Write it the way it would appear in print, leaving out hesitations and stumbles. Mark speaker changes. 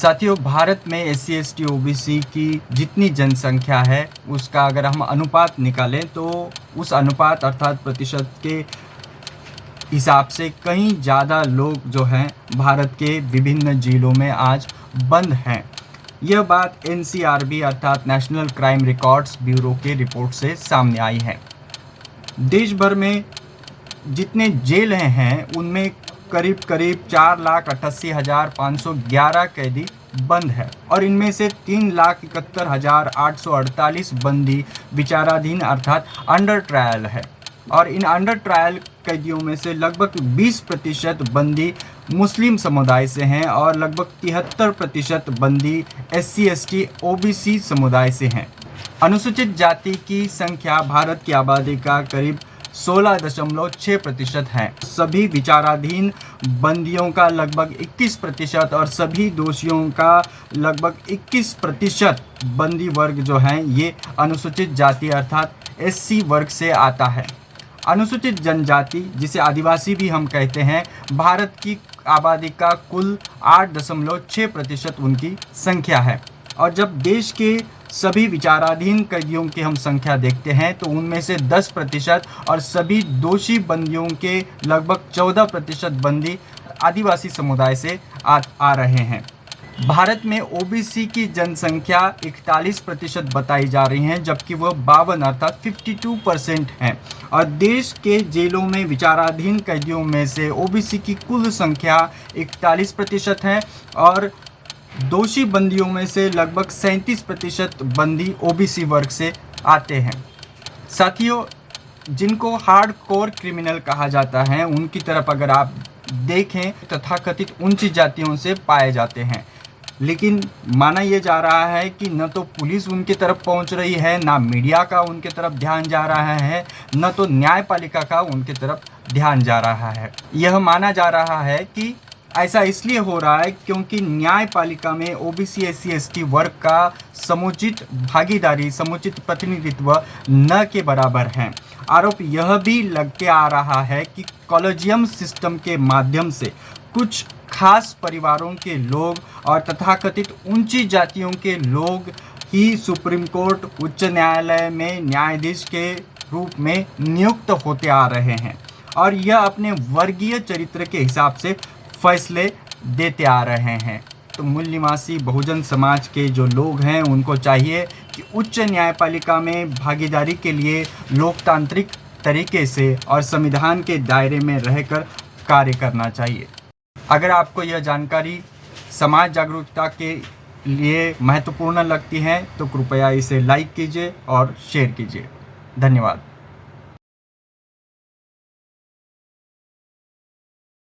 Speaker 1: साथियों, भारत में SC ST OBC की जितनी जनसंख्या है उसका अगर हम अनुपात निकालें तो उस अनुपात अर्थात प्रतिशत के हिसाब से कहीं ज़्यादा लोग जो हैं भारत के विभिन्न जिलों में आज बंद हैं। यह बात एनसीआरबी अर्थात नेशनल क्राइम रिकॉर्ड्स ब्यूरो के रिपोर्ट से सामने आई है। देश भर में जितने जेल हैं उनमें करीब 4,88,511 कैदी बंद है और इनमें से 3,71,848 बंदी विचाराधीन अर्थात अंडर ट्रायल है और इन अंडर ट्रायल कैदियों में से लगभग 20% बंदी मुस्लिम समुदाय से हैं और लगभग 73% बंदी एससी एसटी ओबीसी समुदाय से हैं। अनुसूचित जाति की संख्या भारत की आबादी का करीब 16.6% है। सभी विचाराधीन बंदियों का लगभग 21% और सभी दोषियों का लगभग 21% बंदी वर्ग जो हैं ये अनुसूचित जाति अर्थात एससी वर्ग से आता है। अनुसूचित जनजाति जिसे आदिवासी भी हम कहते हैं, भारत की आबादी का कुल 8.6% उनकी संख्या है और जब देश के सभी विचाराधीन कैदियों की हम संख्या देखते हैं तो उनमें से 10% और सभी दोषी बंदियों के लगभग 14% बंदी आदिवासी समुदाय से आ रहे हैं। भारत में ओबीसी की जनसंख्या 41% बताई जा रही है जबकि वह 52 अर्थात 52% है और देश के जेलों में विचाराधीन कैदियों में से ओबीसी की कुल संख्या 41% है और दोषी बंदियों में से लगभग 37% बंदी ओबीसी वर्ग से आते हैं। साथियों, जिनको हार्डकोर क्रिमिनल कहा जाता है उनकी तरफ अगर आप देखें तथाकथित उच्च जातियों से पाए जाते हैं, लेकिन माना यह जा रहा है कि न तो पुलिस उनकी तरफ पहुंच रही है, ना मीडिया का उनके तरफ ध्यान जा रहा है, न तो न्यायपालिका का उनके तरफ ध्यान जा रहा है। यह माना जा रहा है कि ऐसा इसलिए हो रहा है क्योंकि न्यायपालिका में ओबीसी एससी एसटी वर्ग का समुचित भागीदारी, समुचित प्रतिनिधित्व न के बराबर है। आरोप यह भी लगते आ रहा है कि कॉलेजियम सिस्टम के माध्यम से कुछ खास परिवारों के लोग और तथाकथित ऊंची जातियों के लोग ही सुप्रीम कोर्ट, उच्च न्यायालय में न्यायाधीश के रूप में नियुक्त होते आ रहे हैं और यह अपने वर्गीय चरित्र के हिसाब से फैसले देते आ रहे हैं। तो मूल निवासी बहुजन समाज के जो लोग हैं उनको चाहिए कि उच्च न्यायपालिका में भागीदारी के लिए लोकतांत्रिक तरीके से और संविधान के दायरे में रहकर कार्य करना चाहिए। अगर आपको यह जानकारी समाज जागरूकता के लिए महत्वपूर्ण लगती है तो कृपया इसे लाइक कीजिए और शेयर कीजिए। धन्यवाद।